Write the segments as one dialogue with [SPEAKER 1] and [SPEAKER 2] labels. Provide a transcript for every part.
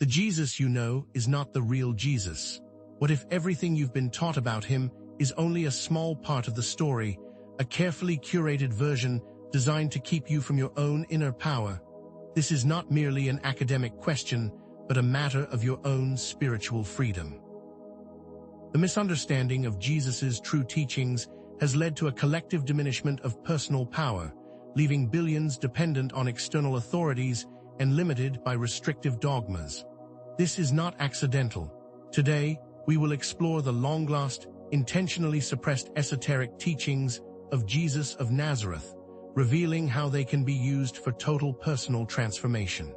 [SPEAKER 1] The Jesus you know is not the real Jesus. What if everything you've been taught about him is only a small part of the story, a carefully curated version designed to keep you from your own inner power? This is not merely an academic question, but a matter of your own spiritual freedom. The misunderstanding of Jesus's true teachings has led to a collective diminishment of personal power, leaving billions dependent on external authorities and limited by restrictive dogmas. This is not accidental. Today, we will explore the long-lost, intentionally suppressed esoteric teachings of Jesus of Nazareth, revealing how they can be used for total personal transformation.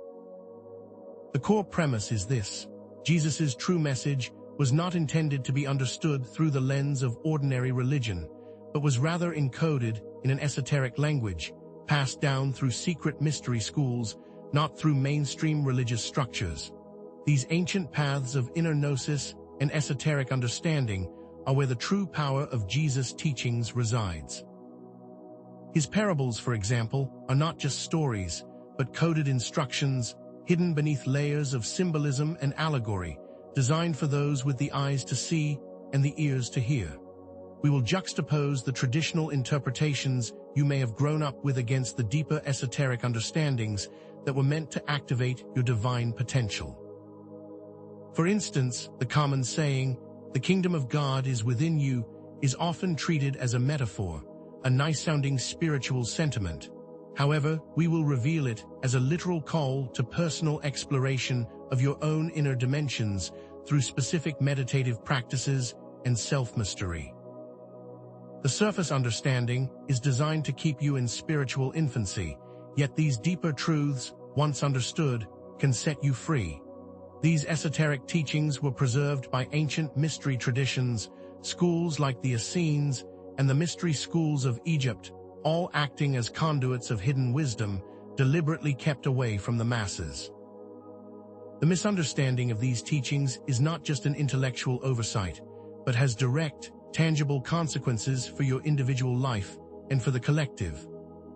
[SPEAKER 1] The core premise is this: Jesus's true message was not intended to be understood through the lens of ordinary religion, but was rather encoded in an esoteric language, passed down through secret mystery schools, not through mainstream religious structures. These ancient paths of inner gnosis and esoteric understanding are where the true power of Jesus' teachings resides. His parables, for example, are not just stories, but coded instructions, hidden beneath layers of symbolism and allegory, designed for those with the eyes to see and the ears to hear. We will juxtapose the traditional interpretations you may have grown up with against the deeper esoteric understandings that were meant to activate your divine potential. For instance, the common saying, "The kingdom of God is within you," is often treated as a metaphor, a nice-sounding spiritual sentiment. However, we will reveal it as a literal call to personal exploration of your own inner dimensions through specific meditative practices and self-mastery. The surface understanding is designed to keep you in spiritual infancy, yet these deeper truths, once understood, can set you free. These esoteric teachings were preserved by ancient mystery traditions, schools like the Essenes and the mystery schools of Egypt, all acting as conduits of hidden wisdom, deliberately kept away from the masses. The misunderstanding of these teachings is not just an intellectual oversight, but has direct, tangible consequences for your individual life and for the collective.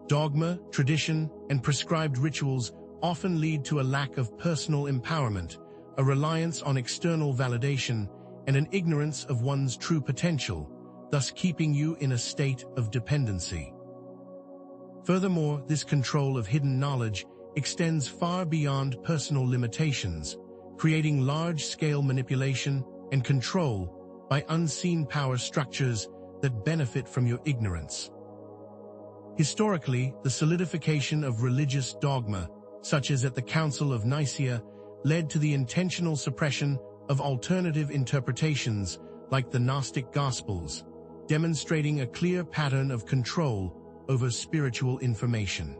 [SPEAKER 1] Dogma, tradition, and prescribed rituals often lead to a lack of personal empowerment, a reliance on external validation, and an ignorance of one's true potential, thus keeping you in a state of dependency. Furthermore, this control of hidden knowledge extends far beyond personal limitations, creating large-scale manipulation and control by unseen power structures that benefit from your ignorance. Historically, the solidification of religious dogma, such as at the Council of Nicaea, led to the intentional suppression of alternative interpretations like the Gnostic Gospels, demonstrating a clear pattern of control over spiritual information.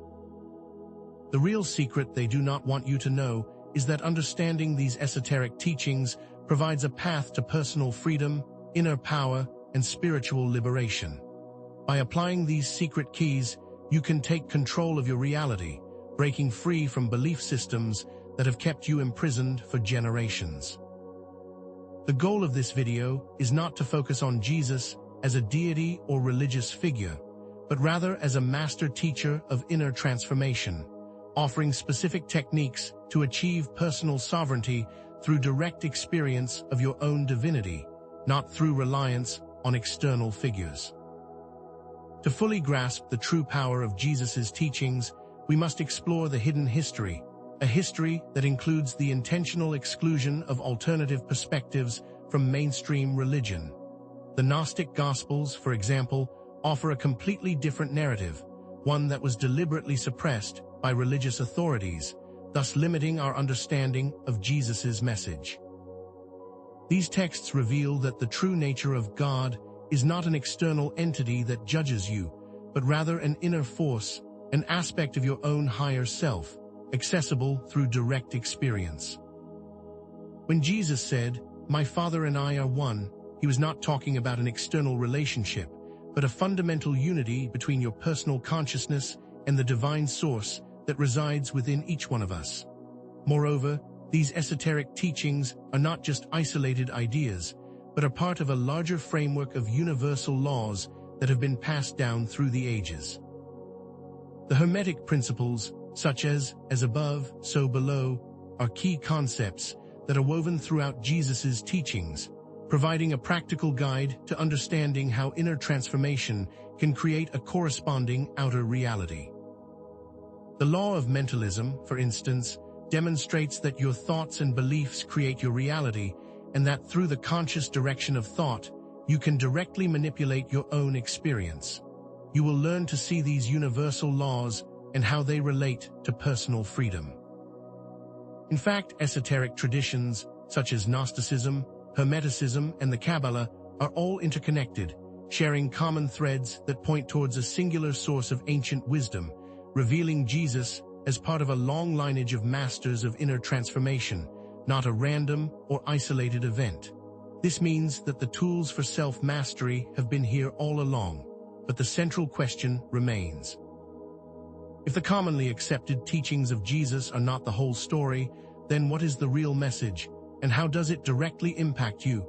[SPEAKER 1] The real secret they do not want you to know is that understanding these esoteric teachings provides a path to personal freedom, inner power, and spiritual liberation. By applying these secret keys, you can take control of your reality, breaking free from belief systems that have kept you imprisoned for generations. The goal of this video is not to focus on Jesus as a deity or religious figure, but rather as a master teacher of inner transformation, offering specific techniques to achieve personal sovereignty through direct experience of your own divinity, not through reliance on external figures. To fully grasp the true power of Jesus's teachings, we must explore the hidden history, a history that includes the intentional exclusion of alternative perspectives from mainstream religion. The Gnostic Gospels, for example, offer a completely different narrative, one that was deliberately suppressed by religious authorities, thus limiting our understanding of Jesus's message. These texts reveal that the true nature of God is not an external entity that judges you, but rather an inner force, an aspect of your own higher self, accessible through direct experience. When Jesus said, "My Father and I are one," he was not talking about an external relationship, but a fundamental unity between your personal consciousness and the divine source that resides within each one of us. Moreover, these esoteric teachings are not just isolated ideas, but are part of a larger framework of universal laws that have been passed down through the ages. The Hermetic principles, such as above, so below, are key concepts that are woven throughout Jesus' teachings, providing a practical guide to understanding how inner transformation can create a corresponding outer reality. The law of mentalism, for instance, demonstrates that your thoughts and beliefs create your reality, and that through the conscious direction of thought, you can directly manipulate your own experience. You will learn to see these universal laws and how they relate to personal freedom. In fact, esoteric traditions, such as Gnosticism, Hermeticism, and the Kabbalah, are all interconnected, sharing common threads that point towards a singular source of ancient wisdom, revealing Jesus as part of a long lineage of masters of inner transformation, not a random or isolated event. This means that the tools for self-mastery have been here all along, but the central question remains. If the commonly accepted teachings of Jesus are not the whole story, then what is the real message, and how does it directly impact you?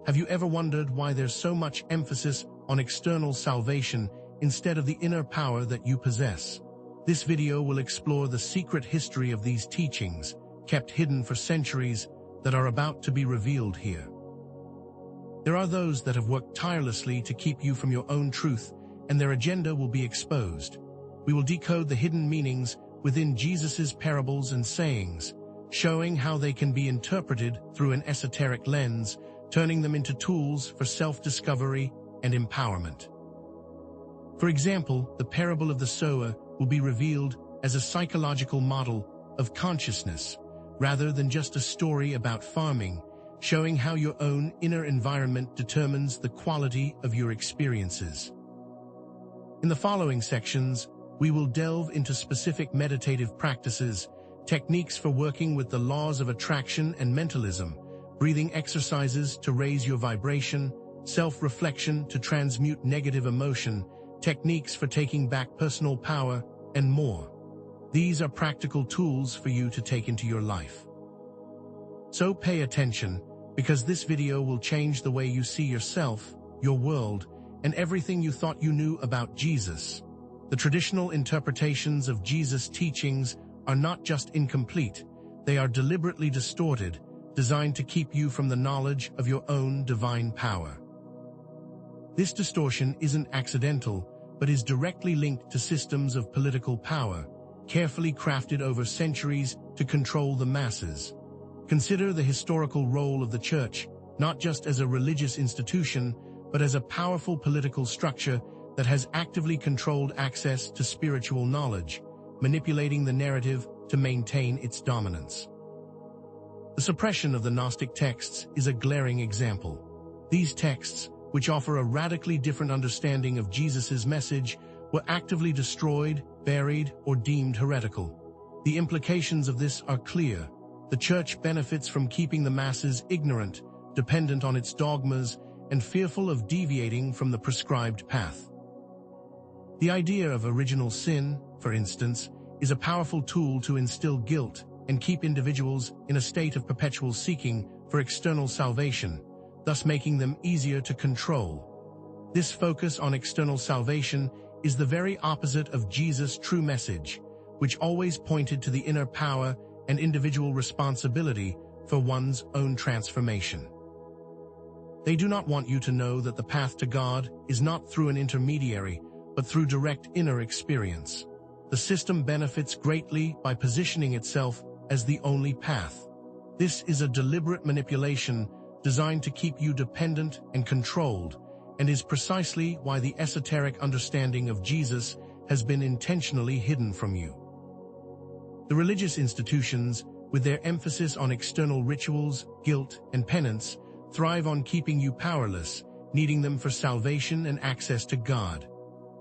[SPEAKER 1] Have you ever wondered why there's so much emphasis on external salvation instead of the inner power that you possess? This video will explore the secret history of these teachings, kept hidden for centuries, that are about to be revealed here. There are those that have worked tirelessly to keep you from your own truth, and their agenda will be exposed. We will decode the hidden meanings within Jesus' parables and sayings, showing how they can be interpreted through an esoteric lens, turning them into tools for self-discovery and empowerment. For example, the parable of the sower will be revealed as a psychological model of consciousness, rather than just a story about farming, showing how your own inner environment determines the quality of your experiences. In the following sections, we will delve into specific meditative practices, techniques for working with the laws of attraction and mentalism, breathing exercises to raise your vibration, self-reflection to transmute negative emotion, techniques for taking back personal power, and more. These are practical tools for you to take into your life. So pay attention, because this video will change the way you see yourself, your world, and everything you thought you knew about Jesus. The traditional interpretations of Jesus' teachings are not just incomplete, they are deliberately distorted, designed to keep you from the knowledge of your own divine power. This distortion isn't accidental, but is directly linked to systems of political power, carefully crafted over centuries to control the masses. Consider the historical role of the Church, not just as a religious institution, but as a powerful political structure that has actively controlled access to spiritual knowledge, manipulating the narrative to maintain its dominance. The suppression of the Gnostic texts is a glaring example. These texts, which offer a radically different understanding of Jesus' message, were actively destroyed, buried, or deemed heretical. The implications of this are clear. The Church benefits from keeping the masses ignorant, dependent on its dogmas, and fearful of deviating from the prescribed path. The idea of original sin, for instance, is a powerful tool to instill guilt and keep individuals in a state of perpetual seeking for external salvation, thus making them easier to control. This focus on external salvation is the very opposite of Jesus' true message, which always pointed to the inner power and individual responsibility for one's own transformation. They do not want you to know that the path to God is not through an intermediary, but through direct inner experience. The system benefits greatly by positioning itself as the only path. This is a deliberate manipulation designed to keep you dependent and controlled, and is precisely why the esoteric understanding of Jesus has been intentionally hidden from you. The religious institutions, with their emphasis on external rituals, guilt, and penance, thrive on keeping you powerless, needing them for salvation and access to God.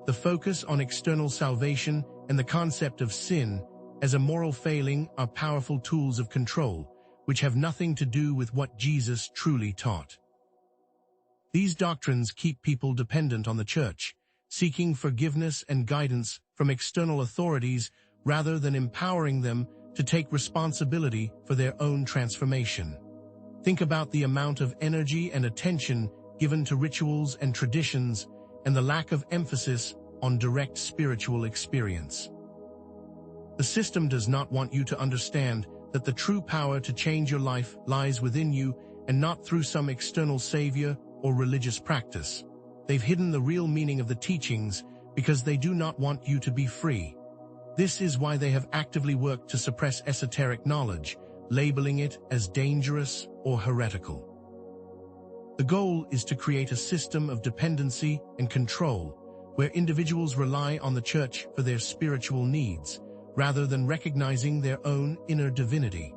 [SPEAKER 1] The focus on external salvation and the concept of sin as a moral failing are powerful tools of control, which have nothing to do with what Jesus truly taught. These doctrines keep people dependent on the Church, seeking forgiveness and guidance from external authorities rather than empowering them to take responsibility for their own transformation. Think about the amount of energy and attention given to rituals and traditions, and the lack of emphasis on direct spiritual experience. The system does not want you to understand that the true power to change your life lies within you and not through some external savior or religious practice. They've hidden the real meaning of the teachings because they do not want you to be free. This is why they have actively worked to suppress esoteric knowledge, labeling it as dangerous or heretical. The goal is to create a system of dependency and control where individuals rely on the church for their spiritual needs, rather than recognizing their own inner divinity.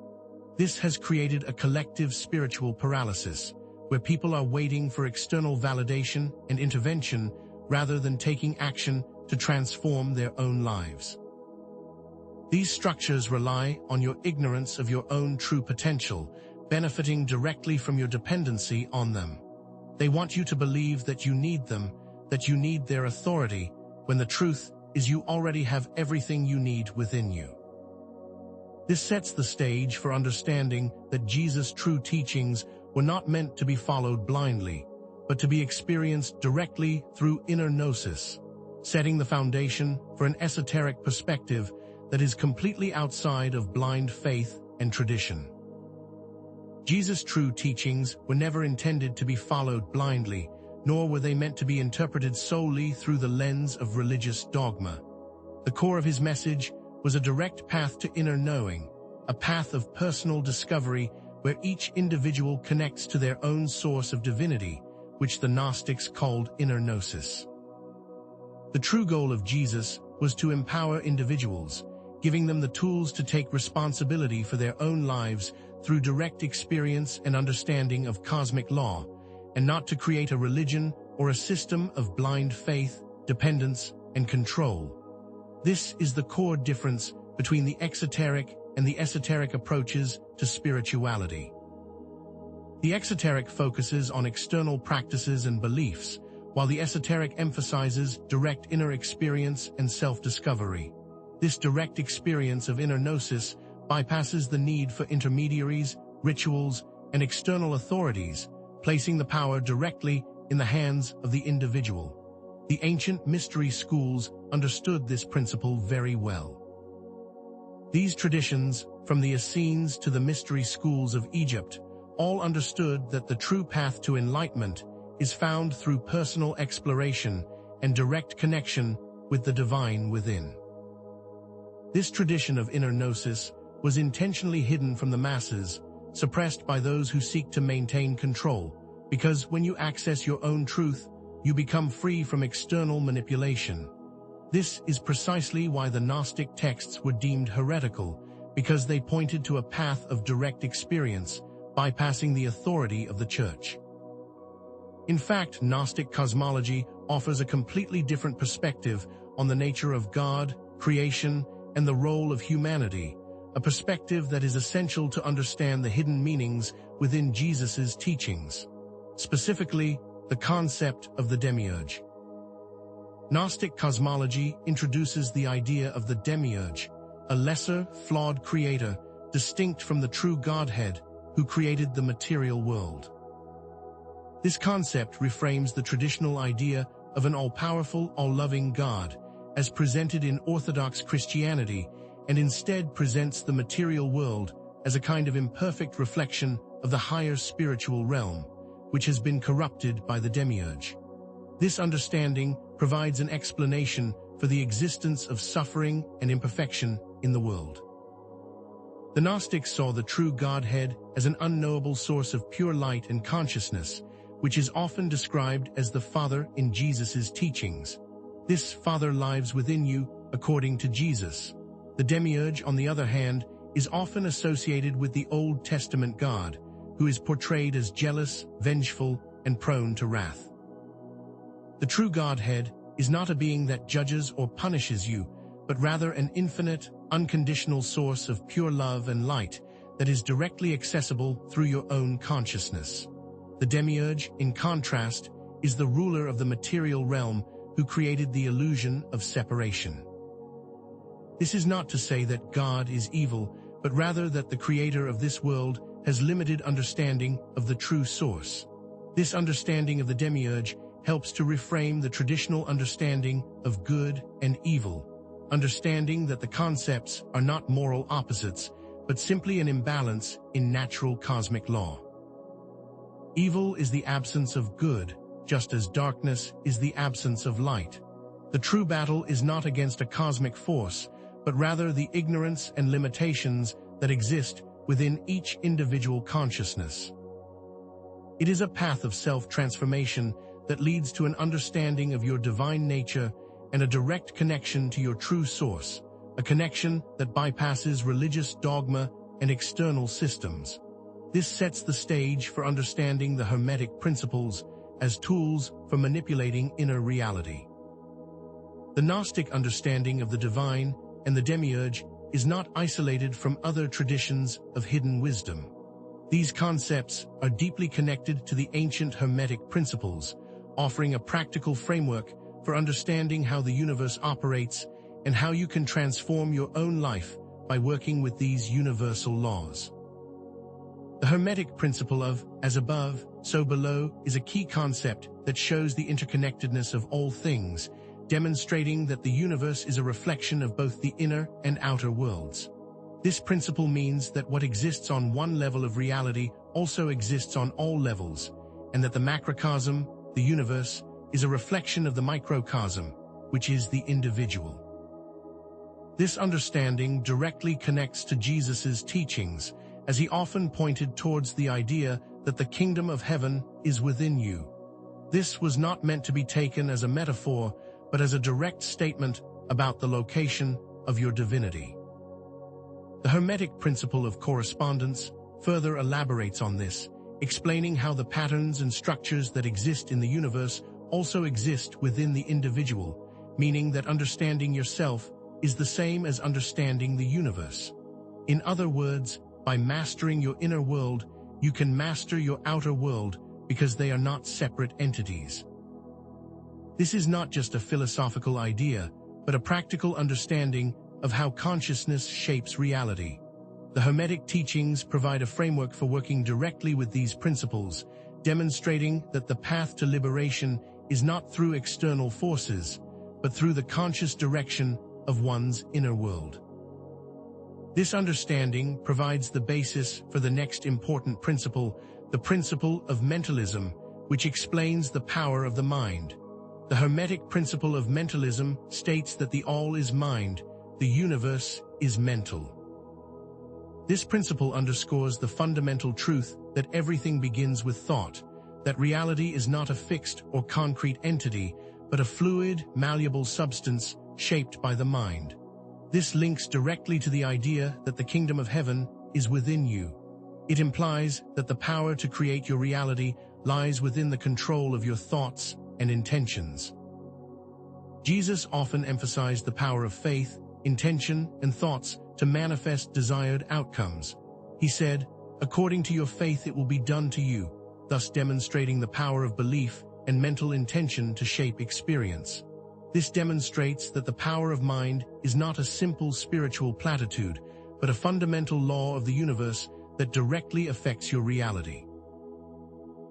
[SPEAKER 1] This has created a collective spiritual paralysis, where people are waiting for external validation and intervention rather than taking action to transform their own lives. These structures rely on your ignorance of your own true potential, benefiting directly from your dependency on them. They want you to believe that you need them, that you need their authority, when the truth is you already have everything you need within you. This sets the stage for understanding that Jesus' true teachings were not meant to be followed blindly, but to be experienced directly through inner gnosis, setting the foundation for an esoteric perspective that is completely outside of blind faith and tradition. Jesus' true teachings were never intended to be followed blindly, nor were they meant to be interpreted solely through the lens of religious dogma. The core of his message was a direct path to inner knowing, a path of personal discovery where each individual connects to their own source of divinity, which the Gnostics called inner gnosis. The true goal of Jesus was to empower individuals, giving them the tools to take responsibility for their own lives through direct experience and understanding of cosmic law, and not to create a religion or a system of blind faith, dependence, and control. This is the core difference between the exoteric and the esoteric approaches to spirituality. The exoteric focuses on external practices and beliefs, while the esoteric emphasizes direct inner experience and self-discovery. This direct experience of inner gnosis bypasses the need for intermediaries, rituals, and external authorities, placing the power directly in the hands of the individual. The ancient mystery schools understood this principle very well. These traditions, from the Essenes to the mystery schools of Egypt, all understood that the true path to enlightenment is found through personal exploration and direct connection with the divine within. This tradition of inner gnosis was intentionally hidden from the masses, suppressed by those who seek to maintain control, because when you access your own truth, you become free from external manipulation. This is precisely why the Gnostic texts were deemed heretical, because they pointed to a path of direct experience, bypassing the authority of the church. In fact, Gnostic cosmology offers a completely different perspective on the nature of God, creation, and the role of humanity, a perspective that is essential to understand the hidden meanings within Jesus' teachings, specifically the concept of the demiurge. Gnostic cosmology introduces the idea of the demiurge, a lesser, flawed creator distinct from the true Godhead who created the material world. This concept reframes the traditional idea of an all-powerful, all-loving God as presented in Orthodox Christianity, and instead presents the material world as a kind of imperfect reflection of the higher spiritual realm, which has been corrupted by the demiurge. This understanding provides an explanation for the existence of suffering and imperfection in the world. The Gnostics saw the true Godhead as an unknowable source of pure light and consciousness, which is often described as the Father in Jesus' teachings. This Father lives within you, according to Jesus. The demiurge, on the other hand, is often associated with the Old Testament God, who is portrayed as jealous, vengeful, and prone to wrath. The true Godhead is not a being that judges or punishes you, but rather an infinite, unconditional source of pure love and light that is directly accessible through your own consciousness. The demiurge, in contrast, is the ruler of the material realm who created the illusion of separation. This is not to say that God is evil, but rather that the creator of this world has limited understanding of the true source. This understanding of the demiurge helps to reframe the traditional understanding of good and evil, understanding that the concepts are not moral opposites, but simply an imbalance in natural cosmic law. Evil is the absence of good, just as darkness is the absence of light. The true battle is not against a cosmic force, but rather the ignorance and limitations that exist within each individual consciousness. It is a path of self-transformation that leads to an understanding of your divine nature and a direct connection to your true source, a connection that bypasses religious dogma and external systems. This sets the stage for understanding the Hermetic principles as tools for manipulating inner reality. The Gnostic understanding of the divine and the demiurge is not isolated from other traditions of hidden wisdom. These concepts are deeply connected to the ancient Hermetic principles, offering a practical framework for understanding how the universe operates and how you can transform your own life by working with these universal laws. The Hermetic principle of as above, so below is a key concept that shows the interconnectedness of all things, demonstrating that the universe is a reflection of both the inner and outer worlds. This principle means that what exists on one level of reality also exists on all levels, and that the macrocosm, the universe, is a reflection of the microcosm, which is the individual. This understanding directly connects to Jesus' teachings, as he often pointed towards the idea that the kingdom of heaven is within you. This was not meant to be taken as a metaphor, but as a direct statement about the location of your divinity. The Hermetic principle of correspondence further elaborates on this, explaining how the patterns and structures that exist in the universe also exist within the individual, meaning that understanding yourself is the same as understanding the universe. In other words, by mastering your inner world, you can master your outer world because they are not separate entities. This is not just a philosophical idea, but a practical understanding of how consciousness shapes reality. The Hermetic teachings provide a framework for working directly with these principles, demonstrating that the path to liberation is not through external forces, but through the conscious direction of one's inner world. This understanding provides the basis for the next important principle, the principle of mentalism, which explains the power of the mind. The Hermetic principle of mentalism states that the all is mind, the universe is mental. This principle underscores the fundamental truth that everything begins with thought, that reality is not a fixed or concrete entity, but a fluid, malleable substance shaped by the mind. This links directly to the idea that the kingdom of heaven is within you. It implies that the power to create your reality lies within the control of your thoughts and intentions. Jesus often emphasized the power of faith, intention, and thoughts to manifest desired outcomes. He said, "According to your faith it will be done to you," thus demonstrating the power of belief and mental intention to shape experience. This demonstrates that the power of mind is not a simple spiritual platitude, but a fundamental law of the universe that directly affects your reality.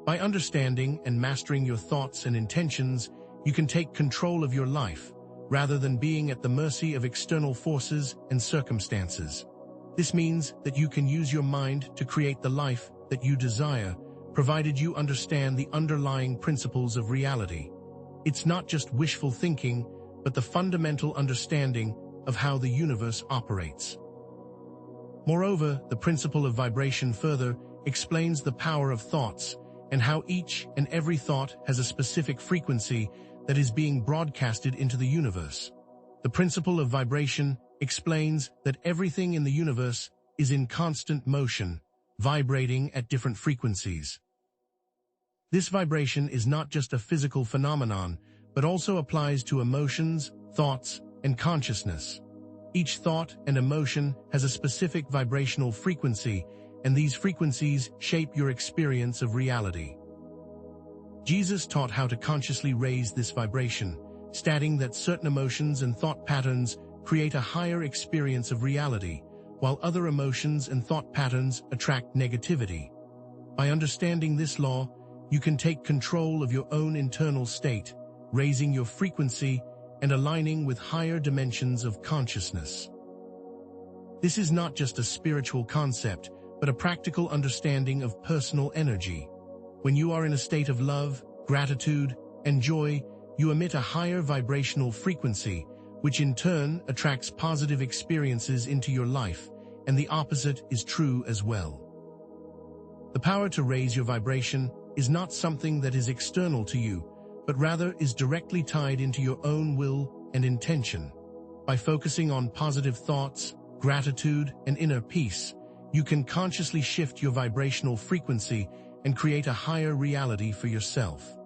[SPEAKER 1] By understanding and mastering your thoughts and intentions, you can take control of your life, rather than being at the mercy of external forces and circumstances. This means that you can use your mind to create the life that you desire, provided you understand the underlying principles of reality. It's not just wishful thinking, but the fundamental understanding of how the universe operates. Moreover, the principle of vibration further explains the power of thoughts and how each and every thought has a specific frequency that is being broadcasted into the universe. The principle of vibration explains that everything in the universe is in constant motion, vibrating at different frequencies. This vibration is not just a physical phenomenon, but also applies to emotions, thoughts, and consciousness. Each thought and emotion has a specific vibrational frequency, and these frequencies shape your experience of reality. Jesus taught how to consciously raise this vibration, stating that certain emotions and thought patterns create a higher experience of reality, while other emotions and thought patterns attract negativity. By understanding this law, you can take control of your own internal state, raising your frequency and aligning with higher dimensions of consciousness. This is not just a spiritual concept, but a practical understanding of personal energy. When you are in a state of love, gratitude, and joy, you emit a higher vibrational frequency, which in turn attracts positive experiences into your life, and the opposite is true as well. The power to raise your vibration is not something that is external to you, but rather is directly tied into your own will and intention. By focusing on positive thoughts, gratitude, and inner peace, you can consciously shift your vibrational frequency and create a higher reality for yourself.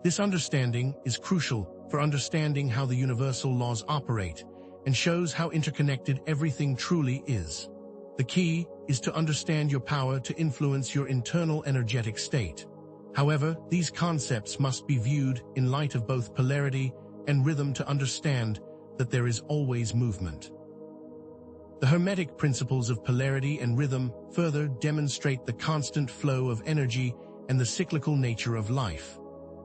[SPEAKER 1] This understanding is crucial for understanding how the universal laws operate and shows how interconnected everything truly is. The key is to understand your power to influence your internal energetic state. However, these concepts must be viewed in light of both polarity and rhythm to understand that there is always movement. The Hermetic principles of polarity and rhythm further demonstrate the constant flow of energy and the cyclical nature of life.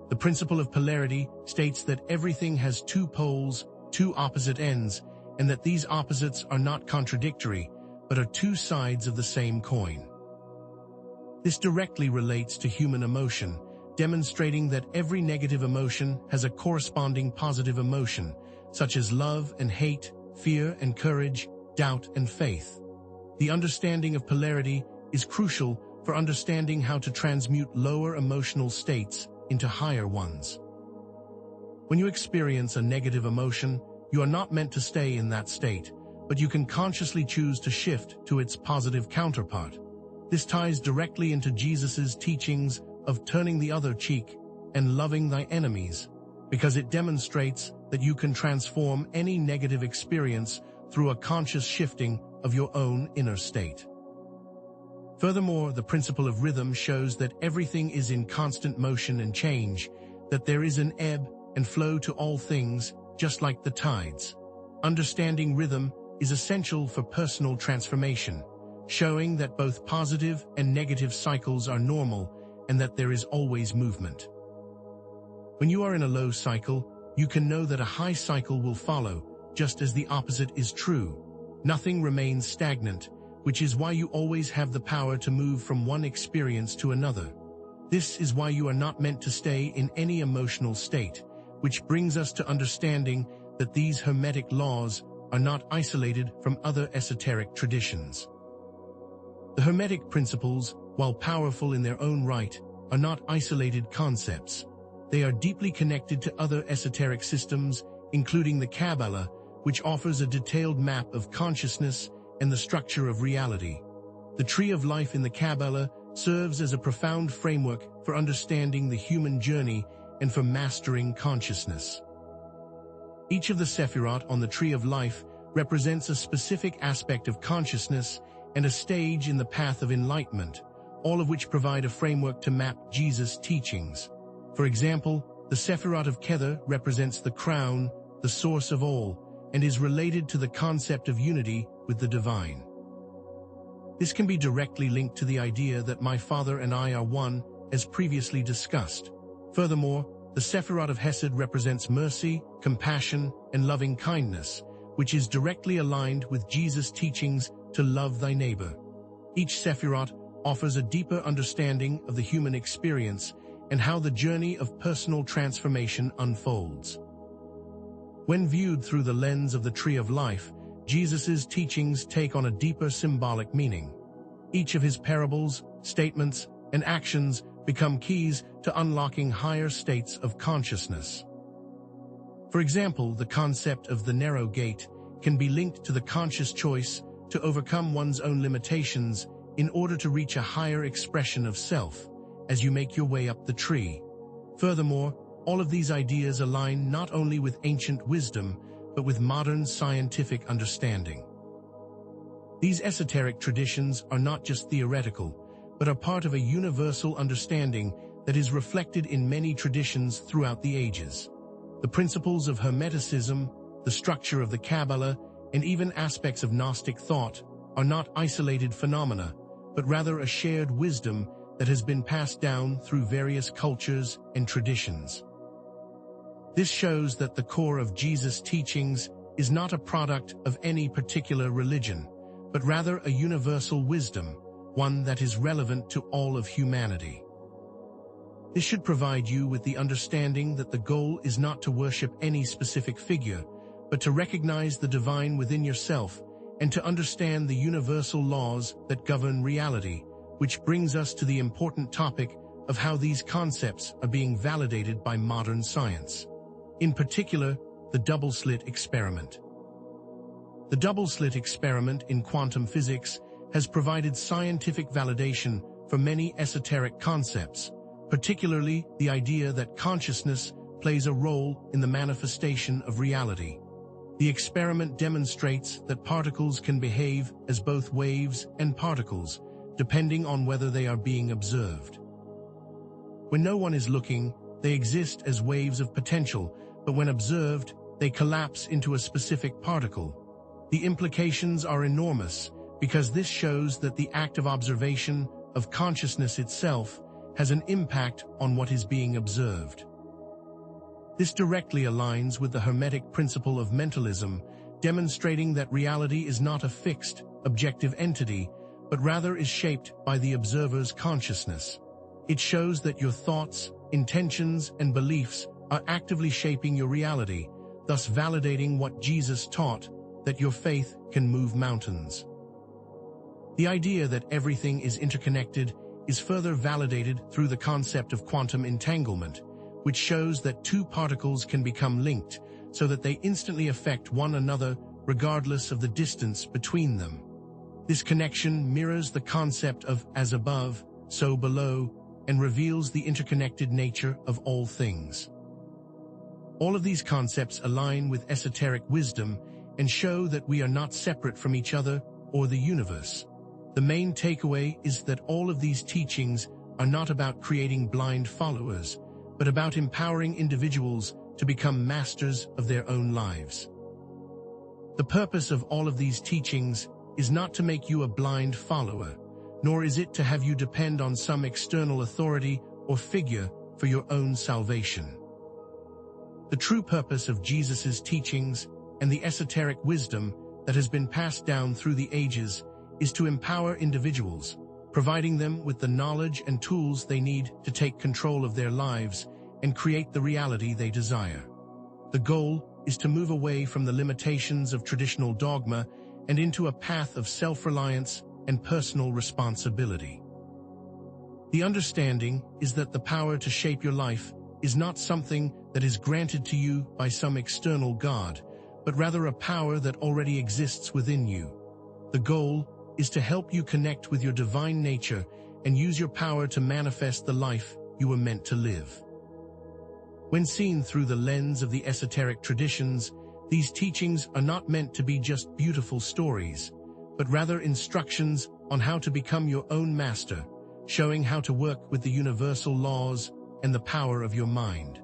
[SPEAKER 1] The principle of polarity states that everything has two poles, two opposite ends, and that these opposites are not contradictory, but are two sides of the same coin. This directly relates to human emotion, demonstrating that every negative emotion has a corresponding positive emotion, such as love and hate, fear and courage, doubt and faith. The understanding of polarity is crucial for understanding how to transmute lower emotional states into higher ones. When you experience a negative emotion, you are not meant to stay in that state, but you can consciously choose to shift to its positive counterpart. This ties directly into Jesus's teachings of turning the other cheek and loving thy enemies, because it demonstrates that you can transform any negative experience through a conscious shifting of your own inner state. Furthermore, the principle of rhythm shows that everything is in constant motion and change, that there is an ebb and flow to all things, just like the tides. Understanding rhythm is essential for personal transformation, showing that both positive and negative cycles are normal and that there is always movement. When you are in a low cycle, you can know that a high cycle will follow, just as the opposite is true. Nothing remains stagnant, which is why you always have the power to move from one experience to another. This is why you are not meant to stay in any emotional state, which brings us to understanding that these Hermetic laws are not isolated from other esoteric traditions. The Hermetic principles, while powerful in their own right, are not isolated concepts. They are deeply connected to other esoteric systems, including the Kabbalah, which offers a detailed map of consciousness and the structure of reality. The Tree of Life in the Kabbalah serves as a profound framework for understanding the human journey and for mastering consciousness. Each of the Sephirot on the Tree of Life represents a specific aspect of consciousness and a stage in the path of enlightenment, all of which provide a framework to map Jesus' teachings. For example, the Sephirot of Kether represents the crown, the source of all, and is related to the concept of unity with the divine. This can be directly linked to the idea that my Father and I are one, as previously discussed. Furthermore, the Sephirot of Hesed represents mercy, compassion, and loving kindness, which is directly aligned with Jesus' teachings to love thy neighbor. Each Sephirot offers a deeper understanding of the human experience and how the journey of personal transformation unfolds. When viewed through the lens of the Tree of Life, Jesus' teachings take on a deeper symbolic meaning. Each of his parables, statements, and actions become keys to unlocking higher states of consciousness. For example, the concept of the narrow gate can be linked to the conscious choice to overcome one's own limitations in order to reach a higher expression of self as you make your way up the tree. Furthermore, all of these ideas align not only with ancient wisdom, but with modern scientific understanding. These esoteric traditions are not just theoretical, but are part of a universal understanding that is reflected in many traditions throughout the ages. The principles of Hermeticism, the structure of the Kabbalah, and even aspects of Gnostic thought are not isolated phenomena, but rather a shared wisdom that has been passed down through various cultures and traditions. This shows that the core of Jesus' teachings is not a product of any particular religion, but rather a universal wisdom, one that is relevant to all of humanity. This should provide you with the understanding that the goal is not to worship any specific figure, but to recognize the divine within yourself and to understand the universal laws that govern reality, which brings us to the important topic of how these concepts are being validated by modern science. In particular, the double-slit experiment. The double-slit experiment in quantum physics has provided scientific validation for many esoteric concepts, particularly the idea that consciousness plays a role in the manifestation of reality. The experiment demonstrates that particles can behave as both waves and particles, depending on whether they are being observed. When no one is looking, they exist as waves of potential, but when observed, they collapse into a specific particle. The implications are enormous because this shows that the act of observation of consciousness itself has an impact on what is being observed. This directly aligns with the Hermetic principle of mentalism, demonstrating that reality is not a fixed, objective entity, but rather is shaped by the observer's consciousness. It shows that your thoughts, intentions, and beliefs are actively shaping your reality, thus validating what Jesus taught, that your faith can move mountains. The idea that everything is interconnected is further validated through the concept of quantum entanglement, which shows that two particles can become linked so that they instantly affect one another regardless of the distance between them. This connection mirrors the concept of as above, so below, and reveals the interconnected nature of all things. All of these concepts align with esoteric wisdom and show that we are not separate from each other or the universe. The main takeaway is that all of these teachings are not about creating blind followers, but about empowering individuals to become masters of their own lives. The purpose of all of these teachings is not to make you a blind follower, nor is it to have you depend on some external authority or figure for your own salvation. The true purpose of Jesus's teachings and the esoteric wisdom that has been passed down through the ages is to empower individuals, providing them with the knowledge and tools they need to take control of their lives and create the reality they desire. The goal is to move away from the limitations of traditional dogma and into a path of self-reliance and personal responsibility. The understanding is that the power to shape your life is not something that is granted to you by some external God, but rather a power that already exists within you. The goal is to help you connect with your divine nature and use your power to manifest the life you were meant to live. When seen through the lens of the esoteric traditions, these teachings are not meant to be just beautiful stories, but rather instructions on how to become your own master, showing how to work with the universal laws and the power of your mind.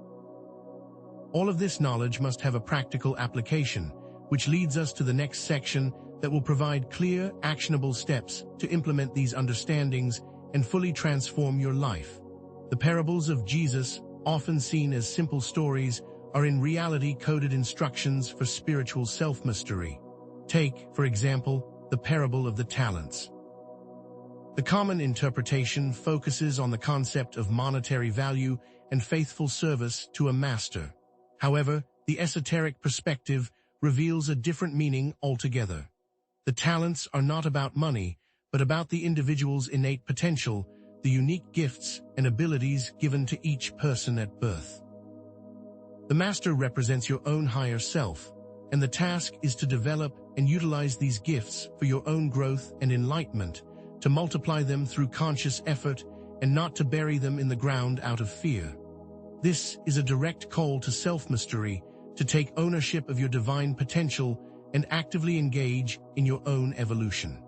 [SPEAKER 1] All of this knowledge must have a practical application, which leads us to the next section that will provide clear, actionable steps to implement these understandings and fully transform your life. The parables of Jesus, often seen as simple stories, are in reality coded instructions for spiritual self-mastery. Take, for example, the parable of the talents. The common interpretation focuses on the concept of monetary value and faithful service to a master. However, the esoteric perspective reveals a different meaning altogether. The talents are not about money, but about the individual's innate potential, the unique gifts and abilities given to each person at birth. The master represents your own higher self, and the task is to develop and utilize these gifts for your own growth and enlightenment, to multiply them through conscious effort and not to bury them in the ground out of fear. This is a direct call to self-mastery, to take ownership of your divine potential and actively engage in your own evolution.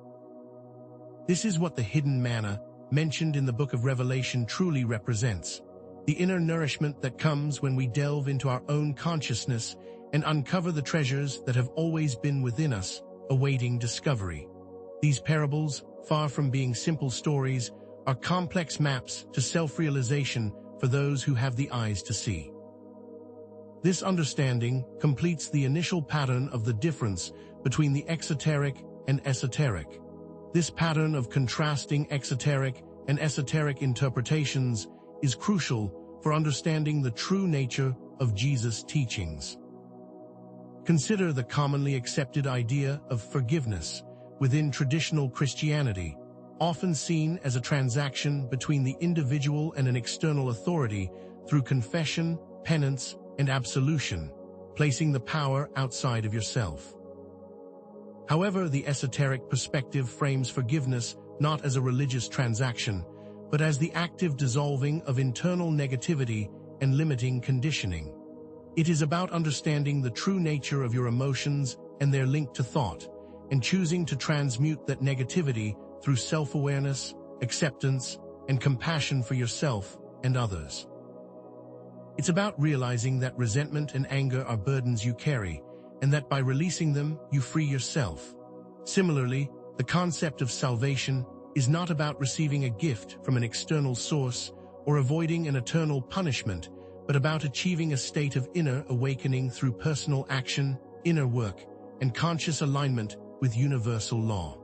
[SPEAKER 1] This is what the hidden manna, mentioned in the book of Revelation, truly represents: the inner nourishment that comes when we delve into our own consciousness and uncover the treasures that have always been within us, awaiting discovery. These parables, far from being simple stories, are complex maps to self-realization for those who have the eyes to see. This understanding completes the initial pattern of the difference between the exoteric and esoteric. This pattern of contrasting exoteric and esoteric interpretations is crucial for understanding the true nature of Jesus' teachings. Consider the commonly accepted idea of forgiveness within traditional Christianity, often seen as a transaction between the individual and an external authority through confession, penance, and absolution, placing the power outside of yourself. However, the esoteric perspective frames forgiveness not as a religious transaction, but as the active dissolving of internal negativity and limiting conditioning. It is about understanding the true nature of your emotions and their link to thought, and choosing to transmute that negativity through self-awareness, acceptance, and compassion for yourself and others. It's about realizing that resentment and anger are burdens you carry, and that by releasing them, you free yourself. Similarly, the concept of salvation is not about receiving a gift from an external source or avoiding an eternal punishment, but about achieving a state of inner awakening through personal action, inner work, and conscious alignment with universal law.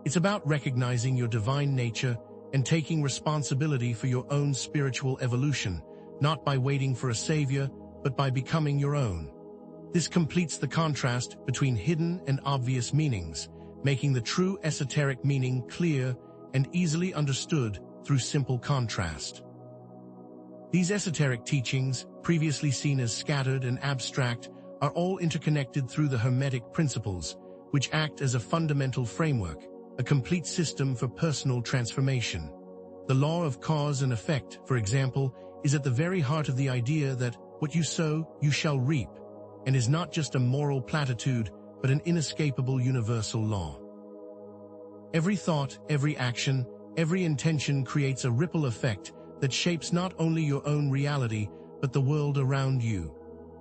[SPEAKER 1] It's about recognizing your divine nature and taking responsibility for your own spiritual evolution, not by waiting for a savior, but by becoming your own. This completes the contrast between hidden and obvious meanings, making the true esoteric meaning clear and easily understood through simple contrast. These esoteric teachings, previously seen as scattered and abstract, are all interconnected through the Hermetic principles, which act as a fundamental framework, a complete system for personal transformation. The law of cause and effect, for example, is at the very heart of the idea that what you sow, you shall reap, and is not just a moral platitude, but an inescapable universal law. Every thought, every action, every intention creates a ripple effect that shapes not only your own reality, but the world around you.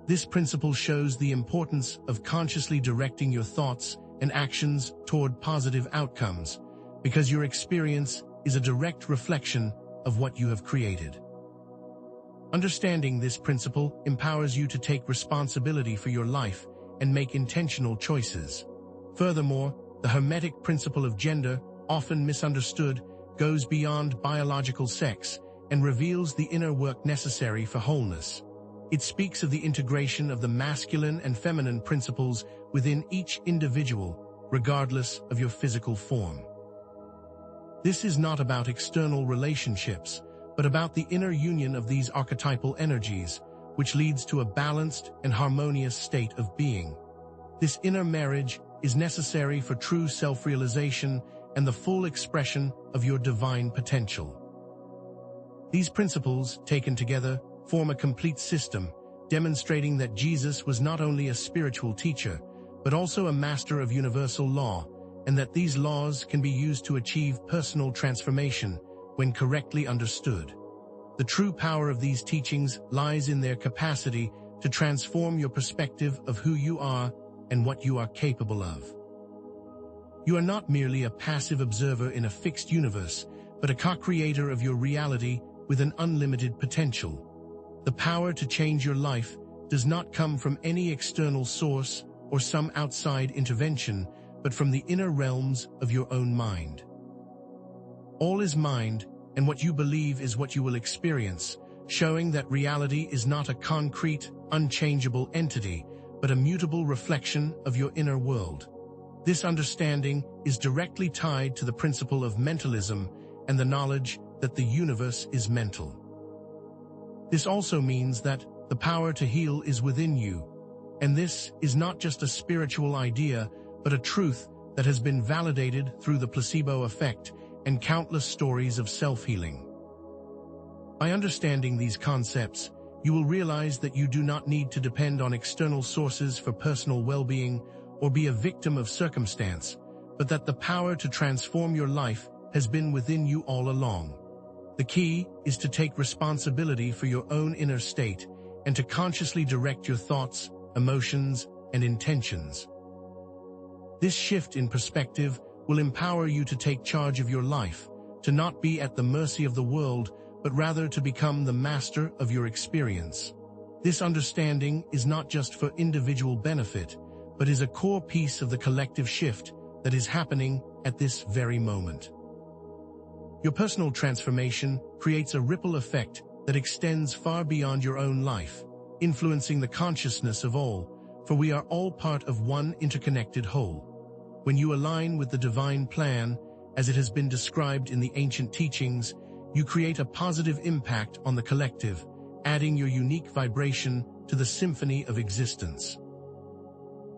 [SPEAKER 1] This principle shows the importance of consciously directing your thoughts and actions toward positive outcomes, because your experience is a direct reflection of what you have created. Understanding this principle empowers you to take responsibility for your life and make intentional choices. Furthermore, the Hermetic principle of gender, often misunderstood, goes beyond biological sex and reveals the inner work necessary for wholeness. It speaks of the integration of the masculine and feminine principles within each individual, regardless of your physical form. This is not about external relationships, but about the inner union of these archetypal energies, which leads to a balanced and harmonious state of being. This inner marriage is necessary for true self-realization and the full expression of your divine potential. These principles, taken together, form a complete system, demonstrating that Jesus was not only a spiritual teacher, but also a master of universal law, and that these laws can be used to achieve personal transformation when correctly understood. The true power of these teachings lies in their capacity to transform your perspective of who you are and what you are capable of. You are not merely a passive observer in a fixed universe, but a co-creator of your reality with an unlimited potential. The power to change your life does not come from any external source or some outside intervention, but from the inner realms of your own mind. All is mind, and what you believe is what you will experience, showing that reality is not a concrete, unchangeable entity, but a mutable reflection of your inner world. This understanding is directly tied to the principle of mentalism and the knowledge that the universe is mental. This also means that the power to heal is within you, and this is not just a spiritual idea, but a truth that has been validated through the placebo effect and countless stories of self-healing. By understanding these concepts, you will realize that you do not need to depend on external sources for personal well-being or be a victim of circumstance, but that the power to transform your life has been within you all along. The key is to take responsibility for your own inner state and to consciously direct your thoughts, emotions, and intentions. This shift in perspective will empower you to take charge of your life, to not be at the mercy of the world, but rather to become the master of your experience. This understanding is not just for individual benefit, but is a core piece of the collective shift that is happening at this very moment. Your personal transformation creates a ripple effect that extends far beyond your own life, influencing the consciousness of all, for we are all part of one interconnected whole. When you align with the divine plan, as it has been described in the ancient teachings, you create a positive impact on the collective, adding your unique vibration to the symphony of existence.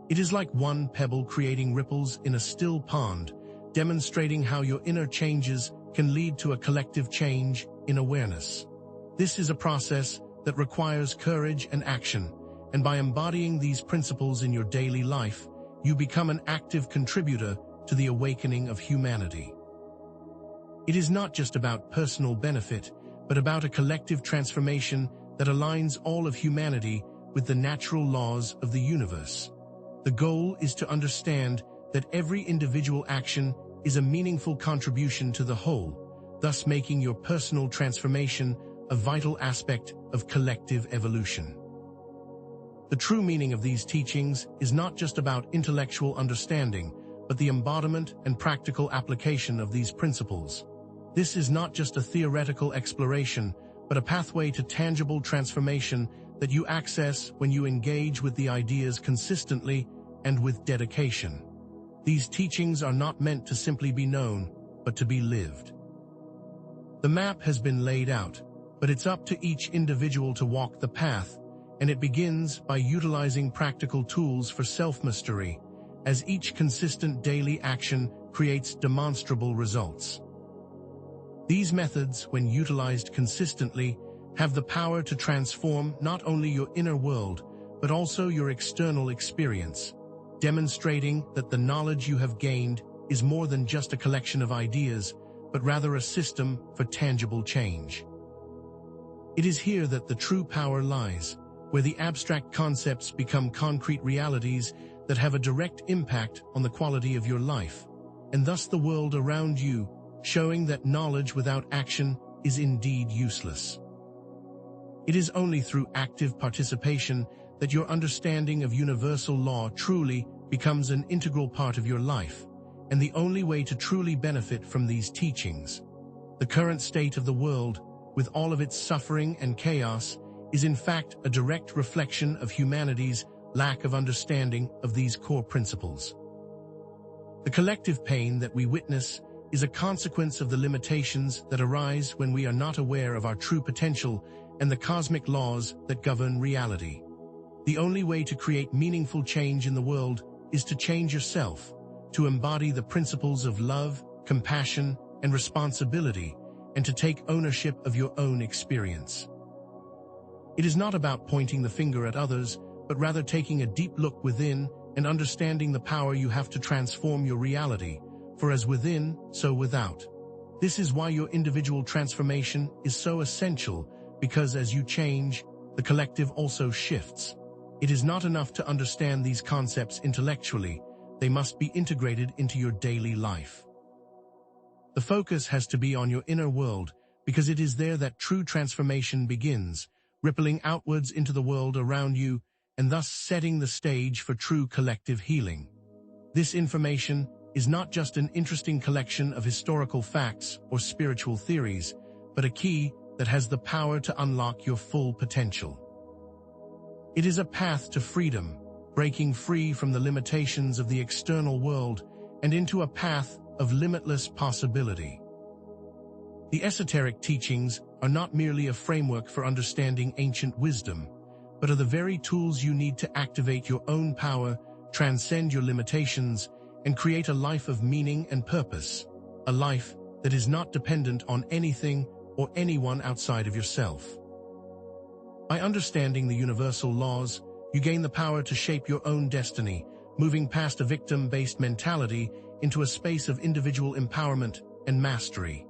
[SPEAKER 1] It is like one pebble creating ripples in a still pond, demonstrating how your inner changes can lead to a collective change in awareness. This is a process that requires courage and action, and by embodying these principles in your daily life, you become an active contributor to the awakening of humanity. It is not just about personal benefit, but about a collective transformation that aligns all of humanity with the natural laws of the universe. The goal is to understand that every individual action is a meaningful contribution to the whole, thus making your personal transformation a vital aspect of collective evolution. The true meaning of these teachings is not just about intellectual understanding, but the embodiment and practical application of these principles. This is not just a theoretical exploration, but a pathway to tangible transformation that you access when you engage with the ideas consistently and with dedication. These teachings are not meant to simply be known, but to be lived. The map has been laid out, but it's up to each individual to walk the path, and it begins by utilizing practical tools for self-mastery, as each consistent daily action creates demonstrable results. These methods, when utilized consistently, have the power to transform not only your inner world, but also your external experience, demonstrating that the knowledge you have gained is more than just a collection of ideas, but rather a system for tangible change. It is here that the true power lies, where the abstract concepts become concrete realities that have a direct impact on the quality of your life, and thus the world around you, showing that knowledge without action is indeed useless. It is only through active participation that your understanding of universal law truly becomes an integral part of your life, and the only way to truly benefit from these teachings. The current state of the world, with all of its suffering and chaos, is in fact a direct reflection of humanity's lack of understanding of these core principles. The collective pain that we witness is a consequence of the limitations that arise when we are not aware of our true potential and the cosmic laws that govern reality. The only way to create meaningful change in the world is to change yourself, to embody the principles of love, compassion, and responsibility, and to take ownership of your own experience. It is not about pointing the finger at others, but rather taking a deep look within and understanding the power you have to transform your reality, for as within, so without. This is why your individual transformation is so essential, because as you change, the collective also shifts. It is not enough to understand these concepts intellectually, they must be integrated into your daily life. The focus has to be on your inner world, because it is there that true transformation begins, rippling outwards into the world around you, and thus setting the stage for true collective healing. This information is not just an interesting collection of historical facts or spiritual theories, but a key that has the power to unlock your full potential. It is a path to freedom, breaking free from the limitations of the external world and into a path of limitless possibility. The esoteric teachings are not merely a framework for understanding ancient wisdom, but are the very tools you need to activate your own power, transcend your limitations, and create a life of meaning and purpose, a life that is not dependent on anything or anyone outside of yourself. By understanding the universal laws, you gain the power to shape your own destiny, moving past a victim-based mentality into a space of individual empowerment and mastery.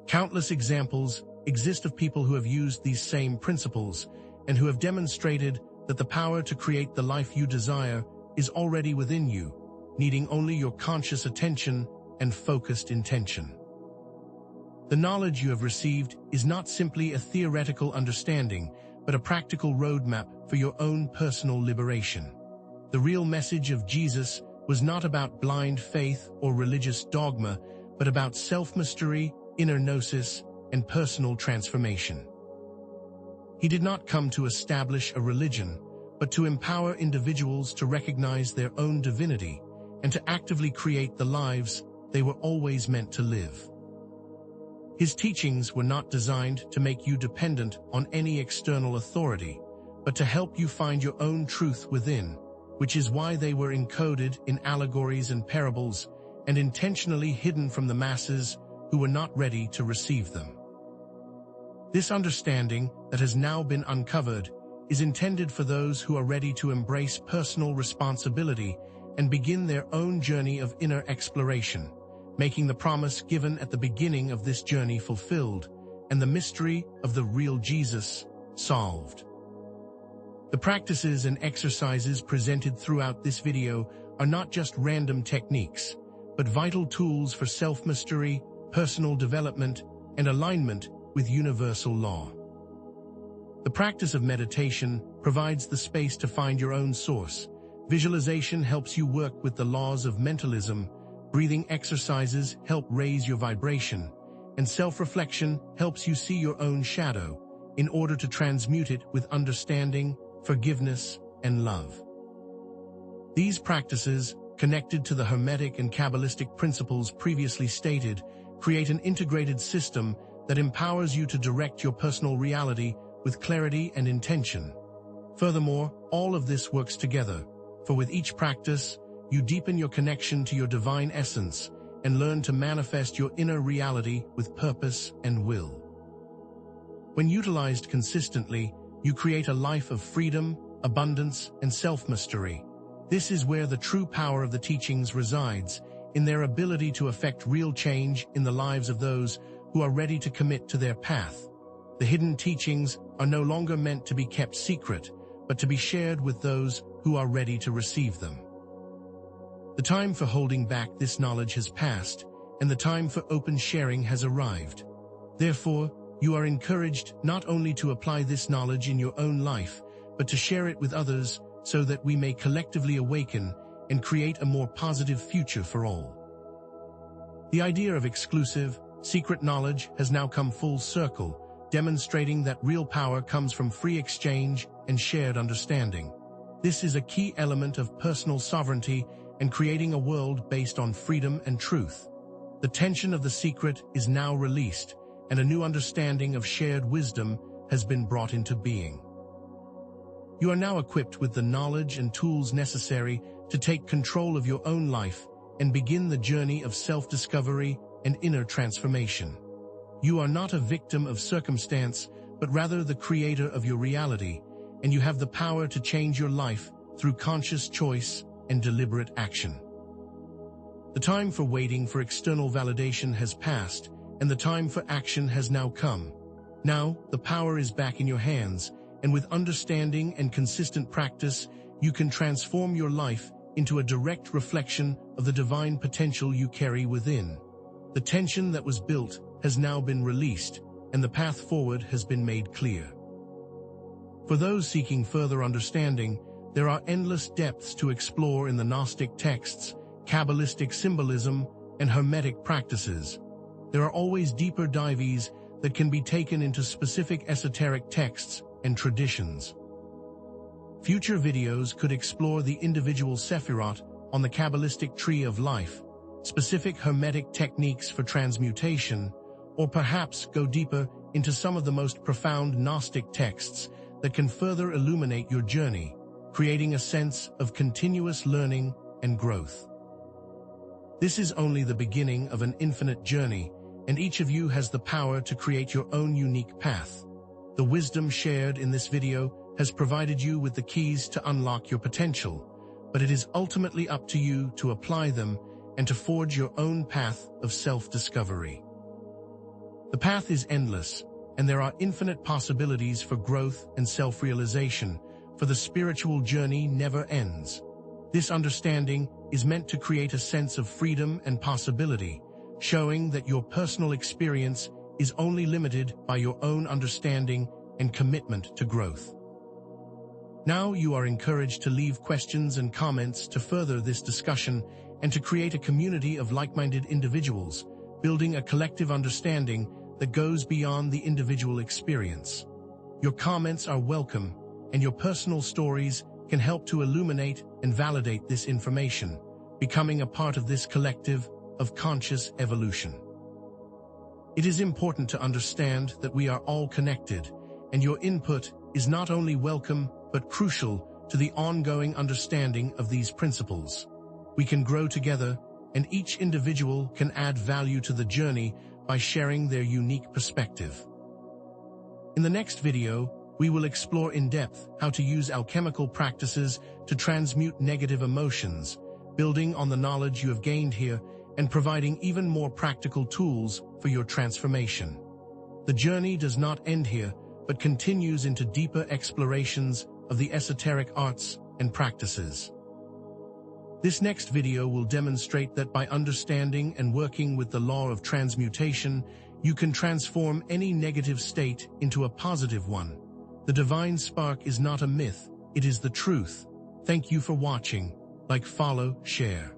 [SPEAKER 1] Countless examples exist of people who have used these same principles and who have demonstrated that the power to create the life you desire is already within you, needing only your conscious attention and focused intention. The knowledge you have received is not simply a theoretical understanding, but a practical roadmap for your own personal liberation. The real message of Jesus was not about blind faith or religious dogma, but about self-mastery, inner gnosis, and personal transformation. He did not come to establish a religion, but to empower individuals to recognize their own divinity and to actively create the lives they were always meant to live. His teachings were not designed to make you dependent on any external authority, but to help you find your own truth within, which is why they were encoded in allegories and parables and intentionally hidden from the masses who were not ready to receive them. This understanding that has now been uncovered is intended for those who are ready to embrace personal responsibility and begin their own journey of inner exploration, making the promise given at the beginning of this journey fulfilled and the mystery of the real Jesus solved. The practices and exercises presented throughout this video are not just random techniques, but vital tools for self-mastery, personal development, and alignment with universal law. The practice of meditation provides the space to find your own source. Visualization helps you work with the laws of mentalism. Breathing exercises help raise your vibration, and self-reflection helps you see your own shadow in order to transmute it with understanding, forgiveness, and love. These practices, connected to the Hermetic and Kabbalistic principles previously stated, create an integrated system that empowers you to direct your personal reality with clarity and intention. Furthermore, all of this works together, for with each practice, you deepen your connection to your divine essence and learn to manifest your inner reality with purpose and will. When utilized consistently, you create a life of freedom, abundance, and self-mastery. This is where the true power of the teachings resides, in their ability to effect real change in the lives of those who are ready to commit to their path. The hidden teachings are no longer meant to be kept secret, but to be shared with those who are ready to receive them. The time for holding back this knowledge has passed, and the time for open sharing has arrived. Therefore, you are encouraged not only to apply this knowledge in your own life, but to share it with others so that we may collectively awaken and create a more positive future for all. The idea of exclusive, secret knowledge has now come full circle, demonstrating that real power comes from free exchange and shared understanding. This is a key element of personal sovereignty and creating a world based on freedom and truth. The tension of the secret is now released, and a new understanding of shared wisdom has been brought into being. You are now equipped with the knowledge and tools necessary to take control of your own life and begin the journey of self-discovery and inner transformation. You are not a victim of circumstance, but rather the creator of your reality, and you have the power to change your life through conscious choice and deliberate action. The time for waiting for external validation has passed, and the time for action has now come. Now, the power is back in your hands, and with understanding and consistent practice, you can transform your life into a direct reflection of the divine potential you carry within. The tension that was built has now been released, and the path forward has been made clear. For those seeking further understanding, there are endless depths to explore in the Gnostic texts, Kabbalistic symbolism, and Hermetic practices. There are always deeper dives that can be taken into specific esoteric texts and traditions. Future videos could explore the individual Sephirot on the Kabbalistic tree of life, specific Hermetic techniques for transmutation, or perhaps go deeper into some of the most profound Gnostic texts that can further illuminate your journey, creating a sense of continuous learning and growth. This is only the beginning of an infinite journey, and each of you has the power to create your own unique path. The wisdom shared in this video has provided you with the keys to unlock your potential, but it is ultimately up to you to apply them and to forge your own path of self-discovery. The path is endless, and there are infinite possibilities for growth and self-realization, for the spiritual journey never ends. This understanding is meant to create a sense of freedom and possibility, showing that your personal experience is only limited by your own understanding and commitment to growth. Now you are encouraged to leave questions and comments to further this discussion and to create a community of like-minded individuals, building a collective understanding that goes beyond the individual experience. Your comments are welcome, and your personal stories can help to illuminate and validate this information, becoming a part of this collective of conscious evolution. It is important to understand that we are all connected, and your input is not only welcome but crucial to the ongoing understanding of these principles. We can grow together, and each individual can add value to the journey by sharing their unique perspective. In the next video, we will explore in depth how to use alchemical practices to transmute negative emotions, building on the knowledge you have gained here and providing even more practical tools for your transformation. The journey does not end here, but continues into deeper explorations of the esoteric arts and practices. This next video will demonstrate that by understanding and working with the law of transmutation, you can transform any negative state into a positive one. The divine spark is not a myth, it is the truth. Thank you for watching. Like, follow, share.